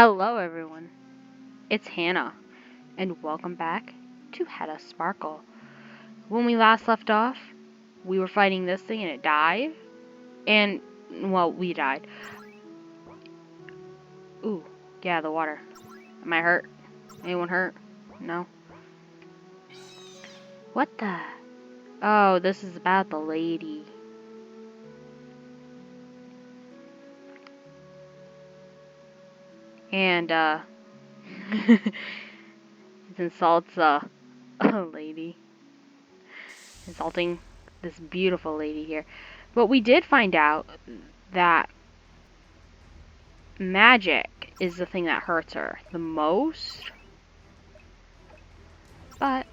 Hello everyone, it's Hannah, and welcome back to HetaSparkle. When we last left off, we were fighting this thing and it died, and, well, we died. Ooh, yeah, the water. Am I hurt? Anyone hurt? No? What the? Oh, this is about the lady. And, it insults, a lady. Insulting this beautiful lady here. But we did find out that magic is the thing that hurts her the most. But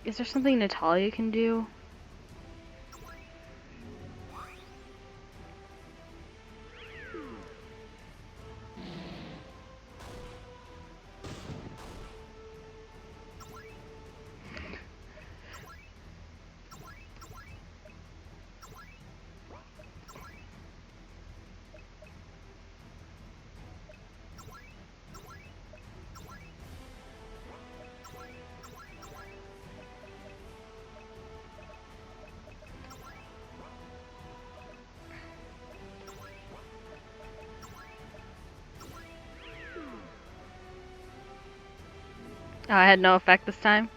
is there something Natalia can do? Oh, I had no effect this time.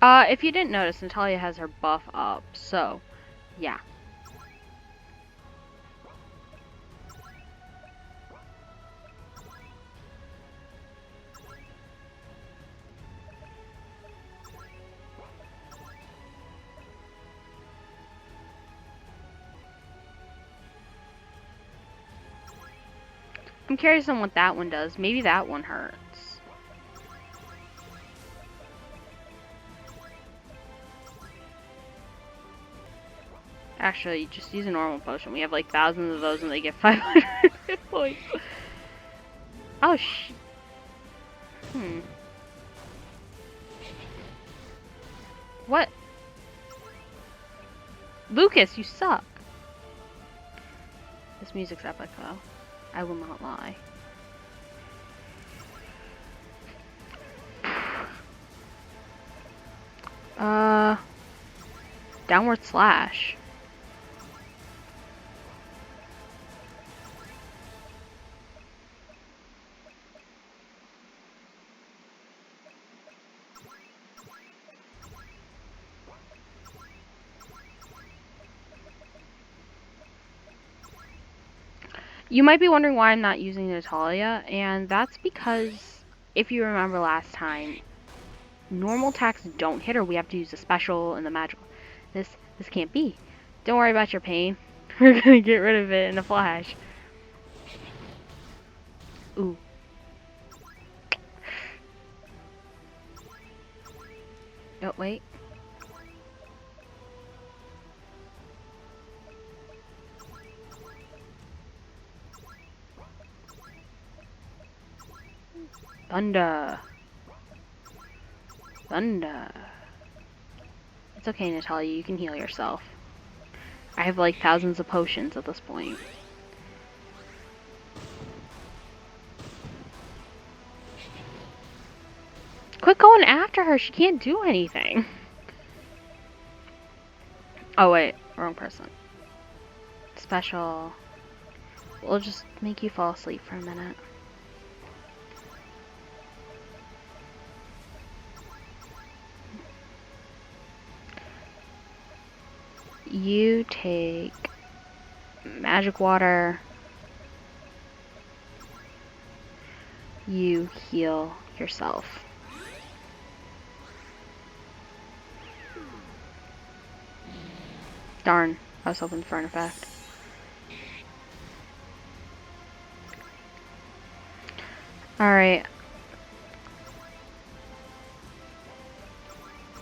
If you didn't notice, Natalia has her buff up, so, yeah. I'm curious on what that one does. Maybe that one hurts. Actually, just use a normal potion. We have like thousands of those and they get 500 hit points. Oh, What? Lucas, you suck. This music's epic, though. I will not lie. Downward slash. You might be wondering why I'm not using Natalia, and that's because, if you remember last time, normal attacks don't hit her. We have to use the special and the magical. This can't be. Don't worry about your pain. We're gonna get rid of it in a flash. Ooh. Oh, wait. Thunder. Thunder. It's okay, Natalia. You can heal yourself. I have like thousands of potions at this point. Quit going after her. She can't do anything. Oh, wait. Wrong person. Special. We'll just make you fall asleep for a minute. You take magic water. You heal yourself. Darn, I was hoping for an effect. Alright.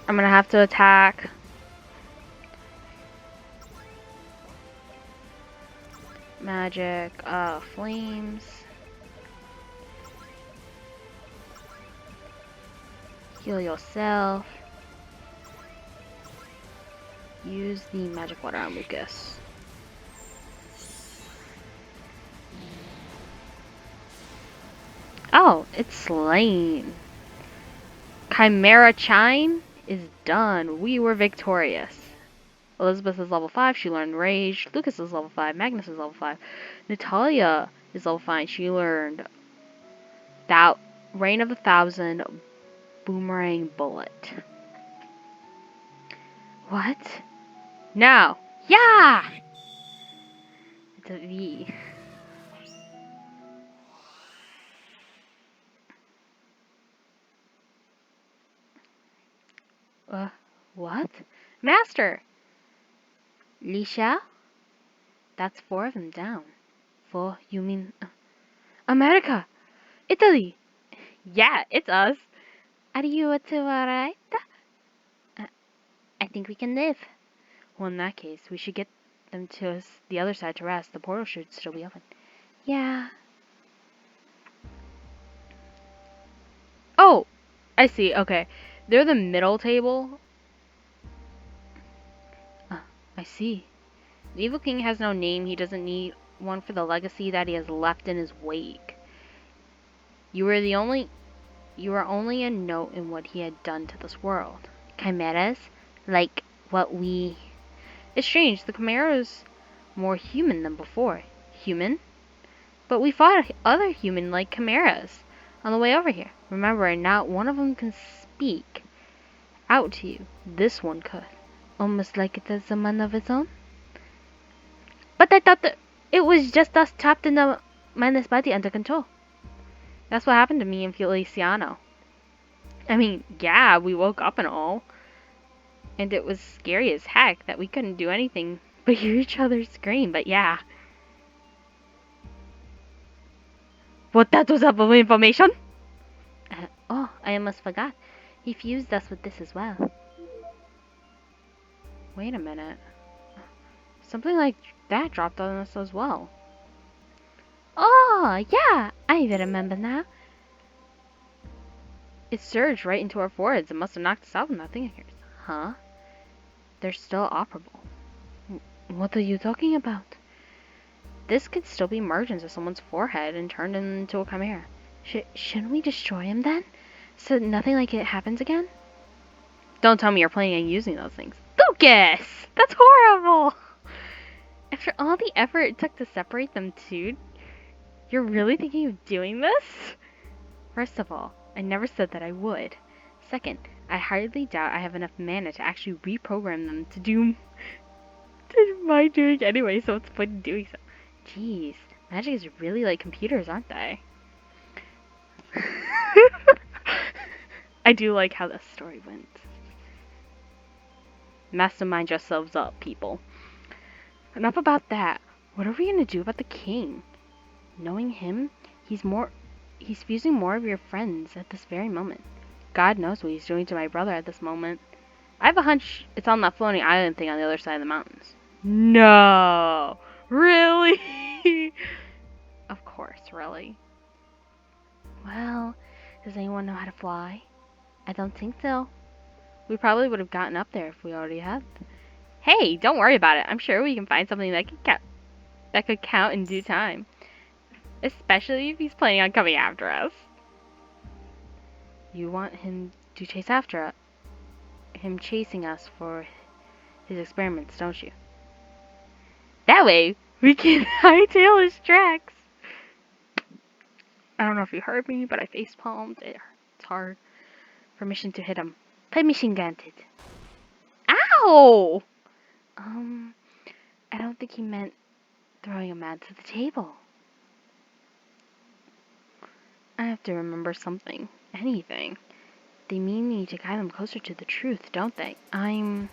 I'm gonna have to attack. I'm Magic, flames. Heal yourself. Use the magic water on Lucas. Oh, it's slain. Chimera Chime is done. We were victorious. Elizabeth is level 5. She learned Rage. Lucas is level 5. Magnus is level 5. Natalia is level 5. She learned Reign of 1,000 Boomerang Bullet. What? No. Yeah! It's a V. What? Master! Lisha? That's 4 of them down. 4? You mean... America! Italy! Yeah, it's us. Are you alright? I think we can live. Well, in that case, we should get them to the other side to rest. The portal should still be open. Yeah. Oh! I see, okay. They're the middle table. I see. The evil king has no name. He doesn't need one for the legacy that he has left in his wake. You are only a note in what he had done to this world. Chimeras? Like what we... It's strange, the chimeras more human than before. Human? But we fought other human-like chimeras on the way over here. Remember, not one of them can speak out to you. This one could. Almost like it has a mind of its own. But I thought that it was just us trapped in the mindless body under control. That's what happened to me and Feliciano. I mean, yeah, we woke up and all. And it was scary as heck that we couldn't do anything but hear each other scream, but yeah. What that was about information? Oh, I almost forgot. He fused us with this as well. Wait a minute. Something like that dropped on us as well. Oh, yeah, I remember now. It surged right into our foreheads. It must have knocked us out when that thing here. Huh? They're still operable. What are you talking about? This could still be merged into someone's forehead and turned into a chimera. Shouldn't we destroy him then? So nothing like it happens again? Don't tell me you're planning on using those things. Lucas! That's horrible! After all the effort it took to separate them two, you're really thinking of doing this? First of all, I never said that I would. Second, I hardly doubt I have enough mana to actually reprogram them to do my doing anyway, so what's the point in doing so? Jeez, magic is really like computers, aren't they? I do like how the story went. Mastermind yourselves up, people. Enough about that. What are we gonna do about the king? Knowing him, he's fusing more of your friends at this very moment. God knows what he's doing to my brother at this moment. I have a hunch it's on that floating island thing on the other side of the mountains. No! Really? Of course, really. Well, does anyone know how to fly? I don't think so. We probably would have gotten up there if we already had. Hey, don't worry about it. I'm sure we can find something that could count in due time. Especially if he's planning on coming after us. You want him to chase after him chasing us for his experiments, don't you? That way, we can hightail his tracks. I don't know if you heard me, but I facepalmed. It's hard. Permission to hit him. Permission granted. Ow! I don't think he meant throwing a man to the table. I have to remember something. Anything. They mean me to guide them closer to the truth, don't they? I'm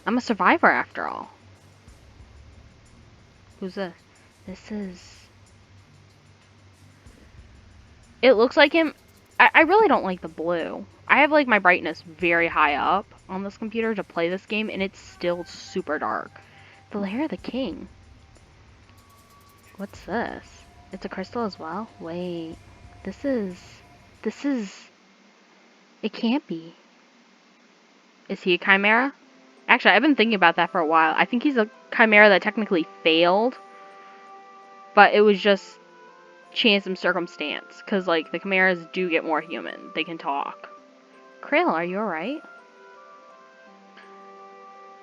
a survivor after all. Who's this? This is... It looks like him. I really don't like the blue. I have like my brightness very high up on this computer to play this game, and it's still super dark. The Lair of the King. What's this? It's a crystal as well? Wait. This is... It can't be. Is he a chimera? Actually, I've been thinking about that for a while. I think he's a chimera that technically failed, but it was just chance and circumstance. Because, like, the chimeras do get more human. They can talk. Krill, are you alright?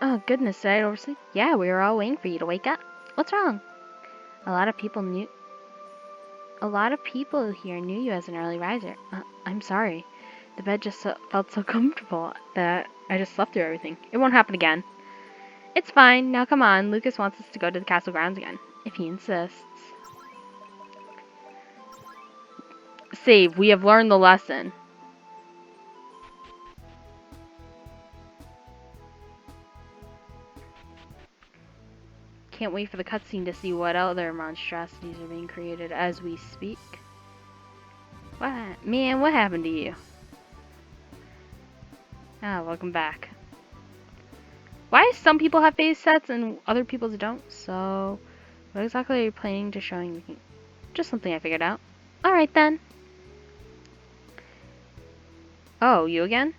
Oh, goodness, did I oversleep? Yeah, we were all waiting for you to wake up. What's wrong? A lot of people here knew you as an early riser. I'm sorry. The bed just felt so comfortable that I just slept through everything. It won't happen again. It's fine. Now come on. Lucas wants us to go to the castle grounds again, if he insists. Save. We have learned the lesson. Can't wait for the cutscene to see what other monstrosities are being created as we speak. What? Man, what happened to you? Ah, welcome back. Why do some people have face sets and other people don't? So, what exactly are you planning to showing me? Just something I figured out. Alright then. Oh, you again?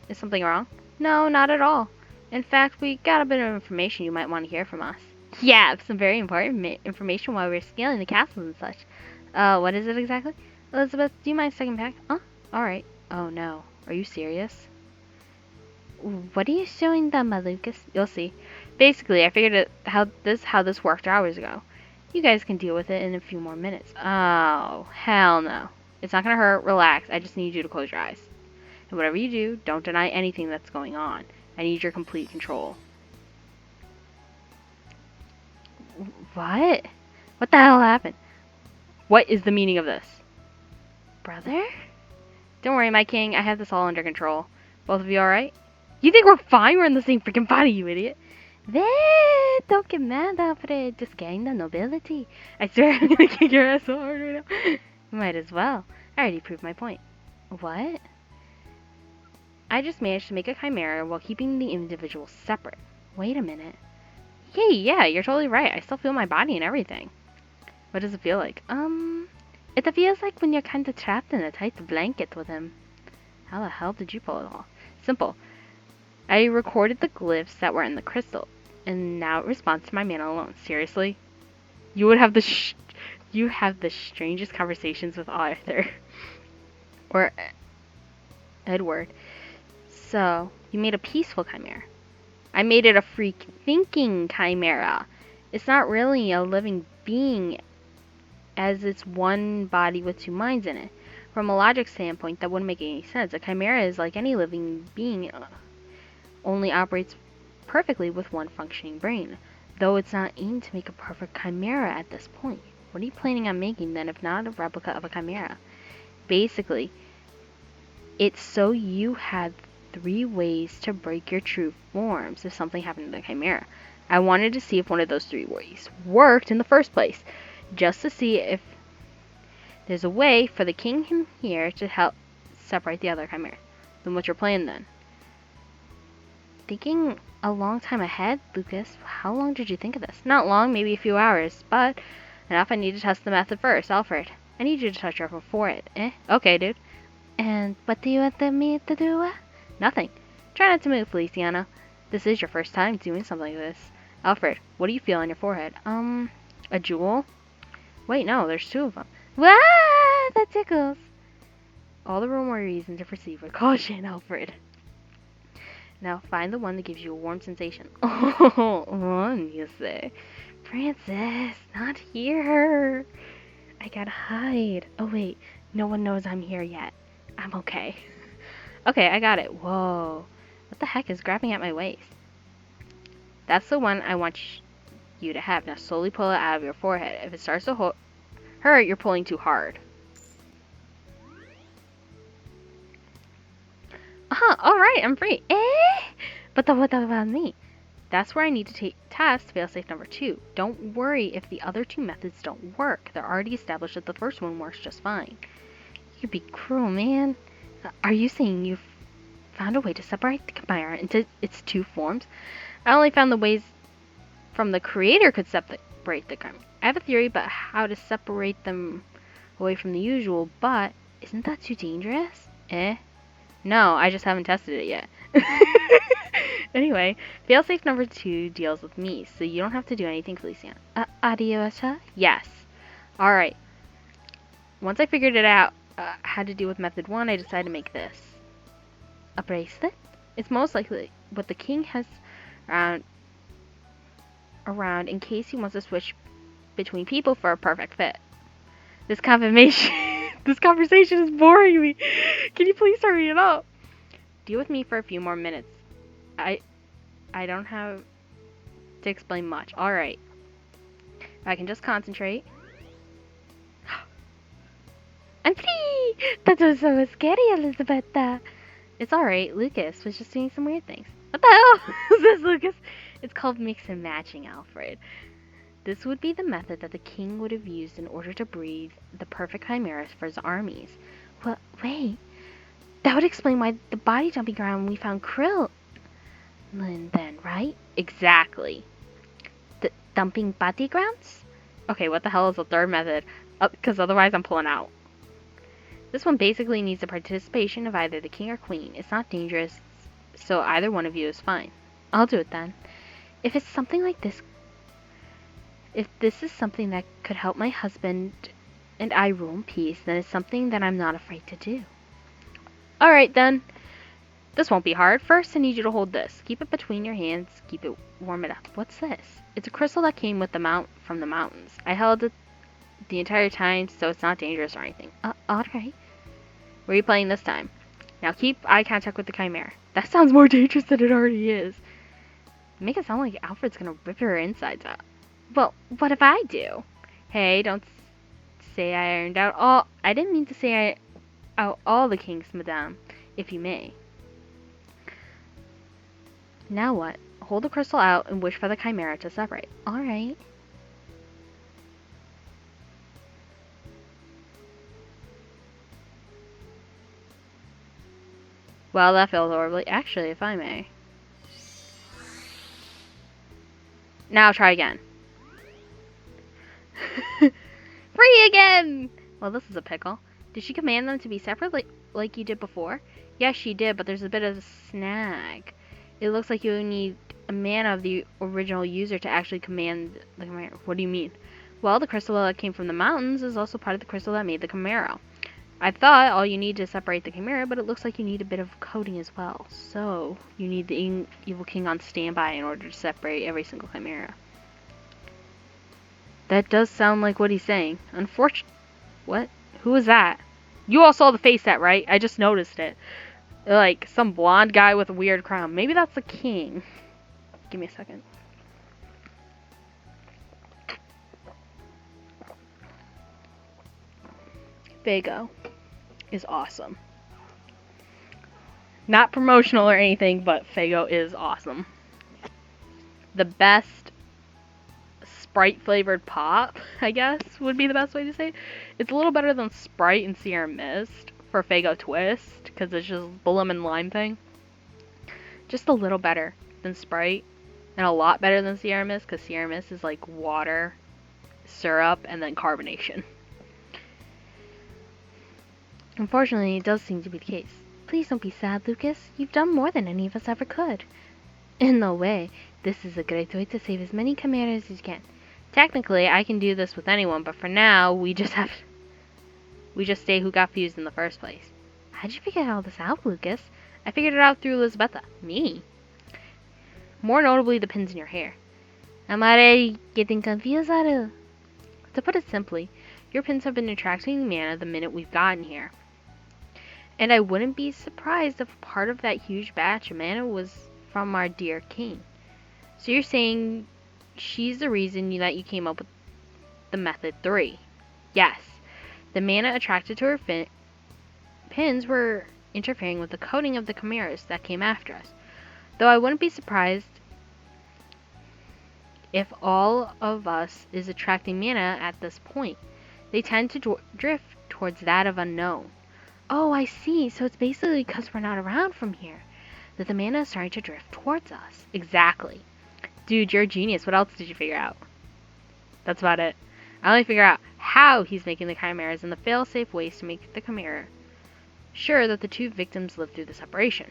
Is something wrong? No, not at all. In fact, we got a bit of information you might want to hear from us. Yeah, some very important information while we're scaling the castles and such. What is it exactly? Elizabeth, do you mind stepping back? Alright. Oh no. Are you serious? What are you showing them, Lucas? You'll see. Basically, I figured how this worked hours ago. You guys can deal with it in a few more minutes. Oh, hell no. It's not gonna hurt. Relax. I just need you to close your eyes. And whatever you do, don't deny anything that's going on. I need your complete control. What? What the hell happened? What is the meaning of this? Brother? Don't worry, my king. I have this all under control. Both of you alright? You think we're fine? We're in the same freaking body, you idiot. Don't get mad, Alfred. Just getting the nobility. I swear I'm gonna kick your ass so hard right now. Might as well. I already proved my point. What? I just managed to make a chimera while keeping the individuals separate. Wait a minute. Hey, yeah, you're totally right. I still feel my body and everything. What does it feel like? It feels like when you're kind of trapped in a tight blanket with him. How the hell did you pull it off? Simple. I recorded the glyphs that were in the crystal, and now it responds to my mana alone. Seriously? You would have you have the strangest conversations with Arthur. Or Edward. So, you made a peaceful chimera. I made it a freak thinking chimera. It's not really a living being, as it's one body with two minds in it. From a logic standpoint, that wouldn't make any sense. A chimera is like any living being, only operates perfectly with one functioning brain, though it's not aimed to make a perfect chimera at this point. What are you planning on making then, if not a replica of a chimera? Basically, it's so you had 3 ways to break your true forms if something happened to the chimera. I wanted to see if one of those 3 ways worked in the first place, just to see if there's a way for the king here to help separate the other chimera. Then what's your plan then? Thinking a long time ahead, Lucas. How long did you think of this? Not long, maybe a few hours, but enough. I need to test the method first. Alfred, I need you to touch her forehead. Okay, dude. And what do you want me to do? Nothing. Try not to move, Feliciano. This is your first time doing something like this. Alfred, what do you feel on your forehead? A jewel? Wait, no, there's 2 of them. Wah! That tickles. All the more reason to proceed with caution, Alfred. Now find the one that gives you a warm sensation. Oh, one, you say. Francis, not here. I gotta hide. Oh, wait. No one knows I'm here yet. I'm okay. Okay, I got it. Whoa. What the heck is grabbing at my waist? That's the one I want you to have. Now slowly pull it out of your forehead. If it starts to hurt, you're pulling too hard. Alright, I'm free. But what about me? That's where I need to test failsafe number 2. Don't worry if the other 2 methods don't work. They're already established that the first one works just fine. You'd be cruel, man. Are you saying you've found a way to separate the chimera into its 2 forms? I only found the ways from the creator could separate the chimera. I have a theory about how to separate them away from the usual, but isn't that too dangerous? No, I just haven't tested it yet. Anyway, failsafe number 2 deals with me, so you don't have to do anything, Felicia. Adiosha? Yes. Alright. Once I figured it out, how to deal with method 1, I decided to make this. A bracelet? It's most likely what the king has around in case he wants to switch between people for a perfect fit. This conversation is boring me. Can you please hurry it up? Deal with me for a few more minutes. I don't have to explain much. Alright. I can just concentrate. I'm free! That was so scary, Elizabeth. It's alright. Lucas was just doing some weird things. What the hell is this, Lucas? It's called mix and matching, Alfred. This would be the method that the king would have used in order to breed the perfect chimeras for his armies. Well, wait. That would explain why the body dumping ground we found Krill then, right? Exactly. The dumping body grounds? Okay, what the hell is the third method? Because otherwise I'm pulling out. This one basically needs the participation of either the king or queen. It's not dangerous, so either one of you is fine. I'll do it then. If it's something like this, if this is something that could help my husband and I rule in peace, then it's something that I'm not afraid to do. Alright then. This won't be hard. First, I need you to hold this. Keep it between your hands. Warm it up. What's this? It's a crystal that came with from the mountains. I held it the entire time, so it's not dangerous or anything. Alright. Where are you playing this time? Now keep eye contact with the chimera. That sounds more dangerous than it already is. Make it sound like Alfred's gonna rip her insides out. Well, what if I do? Hey, don't say I ironed out all... I didn't mean to say out all the kinks, madame, if you may. Now what? Hold the crystal out and wish for the chimera to separate. Alright. Well, that feels horribly. Actually, if I may. Now try again. Free again! Well, this is a pickle. Did she command them to be separate like you did before? Yes, she did, but there's a bit of a snag. It looks like you need a mana of the original user to actually command the chimera. What do you mean? Well, the crystal that came from the mountains is also part of the crystal that made the chimera. I thought all you need to separate the chimera, but it looks like you need a bit of coding as well. So, you need the evil king on standby in order to separate every single chimera. That does sound like what he's saying. What? Who was that? You all saw the face set, right? I just noticed it. Like, some blonde guy with a weird crown. Maybe that's the king. Give me a second. Fago is awesome. Not promotional or anything, but Fago is awesome. The best Sprite flavored pop, I guess, would be the best way to say it. It's a little better than Sprite and Sierra Mist for Fago Twist, because it's just the lemon lime thing. Just a little better than Sprite, and a lot better than Sierra Mist, because Sierra Mist is like water, syrup, and then carbonation. Unfortunately, it does seem to be the case. Please don't be sad, Lucas. You've done more than any of us ever could. In no way. This is a great way to save as many chimeras as you can. Technically, I can do this with anyone, but for now, we just say who got fused in the first place. How'd you figure all this out, Lucas? I figured it out through Elizabetha. Me? More notably, the pins in your hair. I'm already getting confused, Aru. To put it simply, your pins have been attracting mana the minute we've gotten here. And I wouldn't be surprised if part of that huge batch of mana was from our dear king. So you're saying she's the reason that you came up with the method 3. Yes. The mana attracted to her pins were interfering with the coding of the chimeras that came after us. Though I wouldn't be surprised if all of us is attracting mana at this point. They tend to drift towards that of unknown. Oh, I see. So it's basically because we're not around from here that the mana is starting to drift towards us. Exactly. Dude, you're a genius. What else did you figure out? That's about it. I only figure out how he's making the chimeras and the fail-safe ways to make the chimera sure that the two victims live through the separation.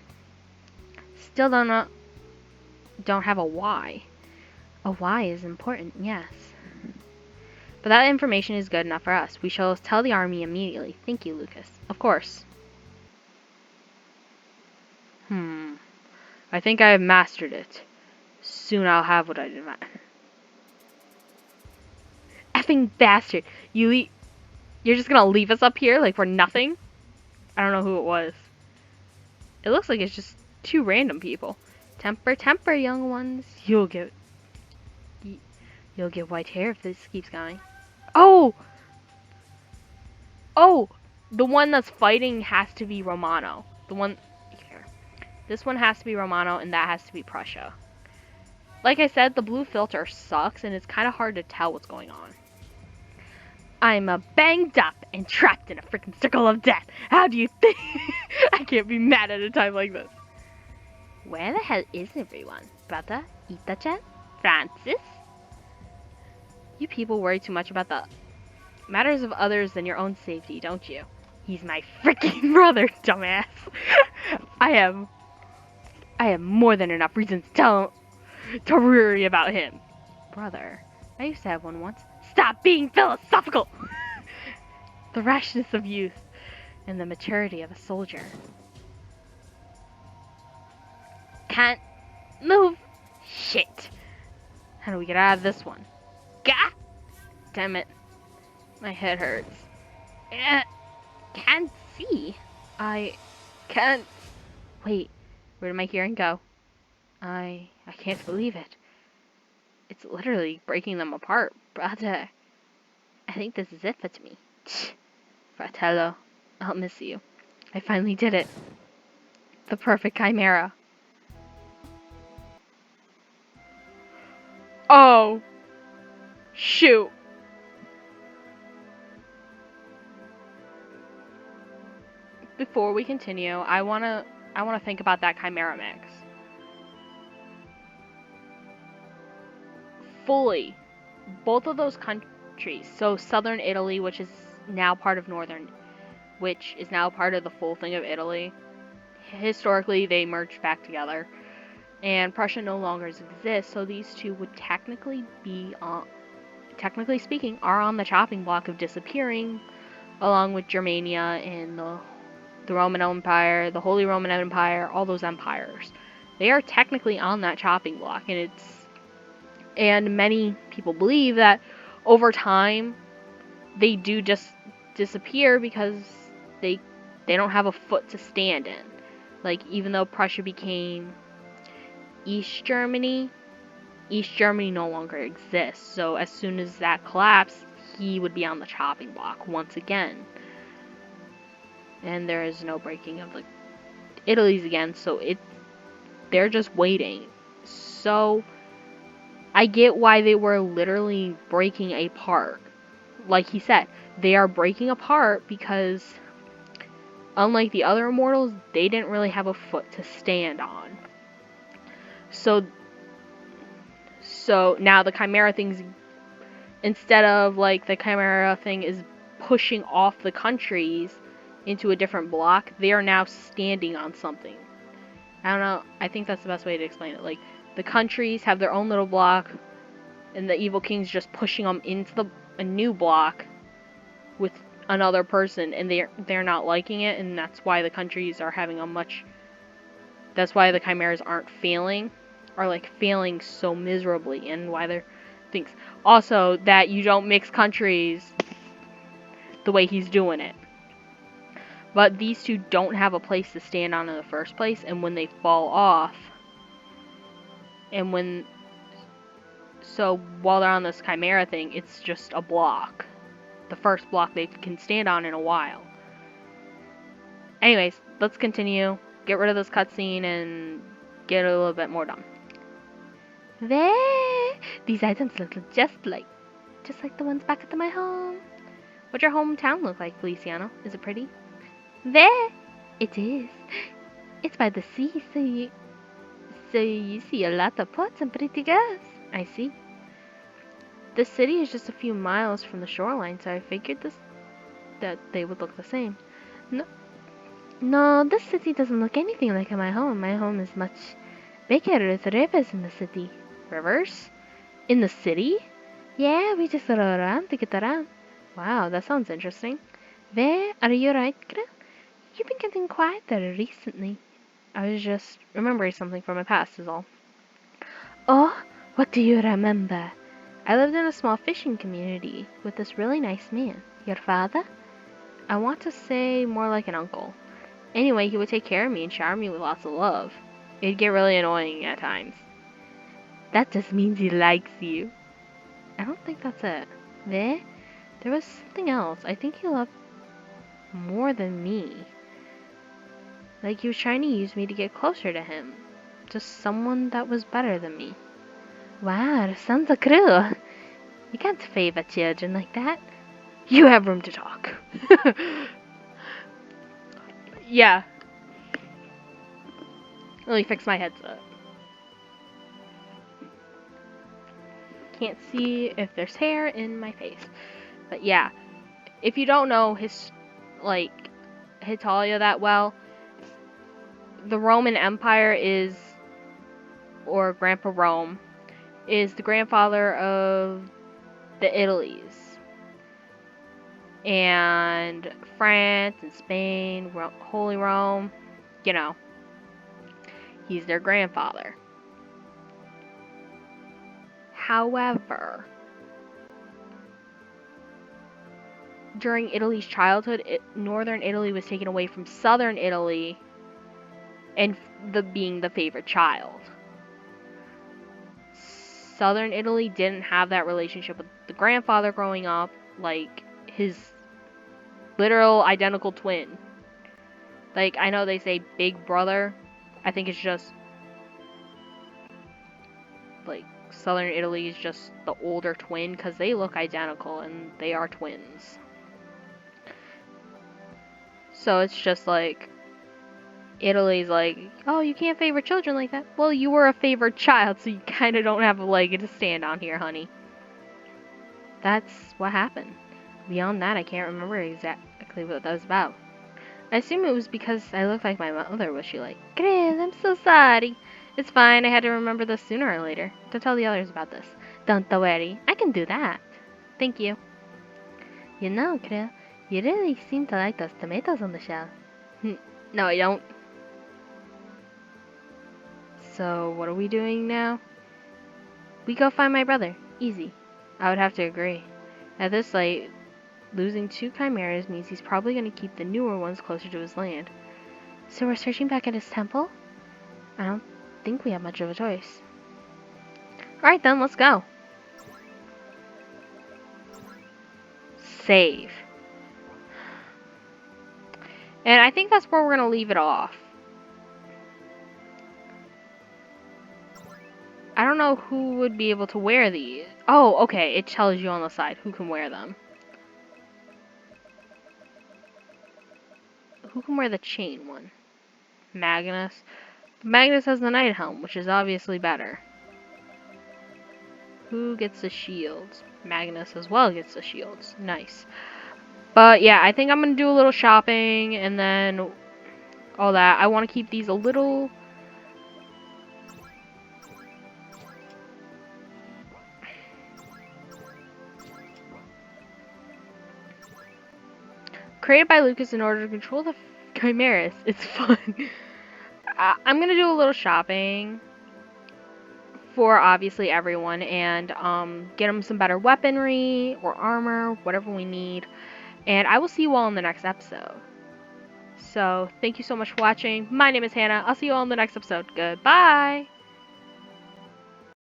Still don't have a why. A why is important, yes. But that information is good enough for us. We shall tell the army immediately. Thank you, Lucas. Of course. I think I have mastered it. Soon I'll have what I demand. Effing bastard. You're just gonna leave us up here like we're nothing? I don't know who it was. It looks like it's just two random people. Temper, temper, young ones. You'll get white hair if this keeps going. Oh! Oh! The one that's fighting has to be Romano. The one here. This one has to be Romano, and that has to be Prussia. Like I said, the blue filter sucks, and it's kind of hard to tell what's going on. I'm banged up and trapped in a freaking circle of death. How do you think? I can't be mad at a time like this. Where the hell is everyone? Brother? Ita-chan? Francis? You people worry too much about the matters of others than your own safety, don't you? He's my freaking brother, dumbass. I have more than enough reasons to worry about him. Brother, I used to have one once. Stop being philosophical! The rashness of youth and the maturity of a soldier. Can't move. Shit. How do we get out of this one? Gah! Damn it. My head hurts. Can't see. I can't. Wait, where did my hearing go? I can't believe it. It's literally breaking them apart, brother. I think this is it for me. Fratello, I'll miss you. I finally did it. The perfect chimera. Oh. Shoot. Before we continue, I wanna think about that chimera mix. Fully, both of those countries, so southern Italy, which is now part of northern, which is now part of the full thing of Italy, historically they merged back together, and Prussia no longer exists, so these two would technically speaking, are on the chopping block of disappearing, along with Germania and the Roman Empire, the Holy Roman Empire, all those empires. They are technically on that chopping block, and many people believe that over time they do just disappear because they don't have a foot to stand in. Like, even though Prussia became East Germany no longer exists. So as soon as that collapsed, he would be on the chopping block once again. And there is no breaking of the Italy's again, so they're just waiting. So I get why they were literally breaking apart. Like he said, they are breaking apart because unlike the other immortals, they didn't really have a foot to stand on. So now the chimera thing's, instead of like the chimera thing is pushing off the countries into a different block, they are now standing on something. I don't know, I think that's the best way to explain it. Like, the countries have their own little block, and the evil king's just pushing them into a new block with another person, and they're not liking it, and that's why the countries are having that's why the chimeras aren't failing so miserably, and why they're things. Also, that you don't mix countries the way he's doing it. But these two don't have a place to stand on in the first place, and when they fall off, so while they're on this chimera thing, it's just a block. The first block they can stand on in a while. Anyways, let's continue. Get rid of this cutscene and get a little bit more done. There! These items look just like the ones back at my home. What's your hometown look like, Feliciano? Is it pretty? There! It is. It's by the sea, so you see a lot of pots and pretty girls. I see. This city is just a few miles from the shoreline, so I figured that they would look the same. No, no, this city doesn't look anything like my home. My home is much bigger. There's rivers in the city. Rivers? In the city? Yeah, we just row around to get around. Wow, that sounds interesting. Where are you right, Grill? You've been getting quieter recently. I was just remembering something from my past is all. Oh, what do you remember? I lived in a small fishing community with this really nice man. Your father? I want to say more like an uncle. Anyway, he would take care of me and shower me with lots of love. It'd get really annoying at times. That just means he likes you. I don't think that's it. There was something else. I think he loved more than me. Like he was trying to use me to get closer to him. Just someone that was better than me. Wow, that sounds so cruel. You can't favor children like that. You have room to talk. Yeah. Let me fix my headset. Can't see if there's hair in my face. But yeah, if you don't know Hetalia that well, the Roman Empire or Grandpa Rome, is the grandfather of the Italies. And France and Spain, Holy Rome, he's their grandfather. However, during Italy's childhood, northern Italy was taken away from southern Italy and being the favorite child. Southern Italy didn't have that relationship with the grandfather growing up, like his literal identical twin. Like, I know they say big brother. I think it's just, like, Southern Italy is just the older twin because they look identical and they are twins. So it's just like, Italy's like, oh, you can't favor children like that. Well, you were a favored child, so you kind of don't have a leg to stand on here, honey. That's what happened. Beyond that, I can't remember exactly what that was about. I assume it was because I looked like my mother, was she like, Grizz, I'm so sorry. It's fine, I had to remember this sooner or later. Don't tell the others about this. Don't worry, I can do that. Thank you. You know, Grizz, you really seem to like those tomatoes on the shelf. No, I don't. So, what are we doing now? We go find my brother. Easy. I would have to agree. At this rate, losing 2 chimeras means he's probably going to keep the newer ones closer to his land. So we're searching back at his temple? I don't think we have much of a choice. Alright then, let's go. Save. And I think that's where we're going to leave it off. I don't know who would be able to wear these. Oh, okay, it tells you on the side who can wear them. Who can wear the chain one? Magnus. Magnus has the Knight Helm, which is obviously better. Who gets the shields? Magnus as well gets the shields. Nice. But yeah, I think I'm going to do a little shopping and then all that. I want to keep these a little... Created by Lucas in order to control the chimeras. It's fun. I'm going to do a little shopping for obviously everyone and get them some better weaponry or armor, whatever we need. And I will see you all in the next episode. So, thank you so much for watching. My name is Hannah. I'll see you all in the next episode. Goodbye!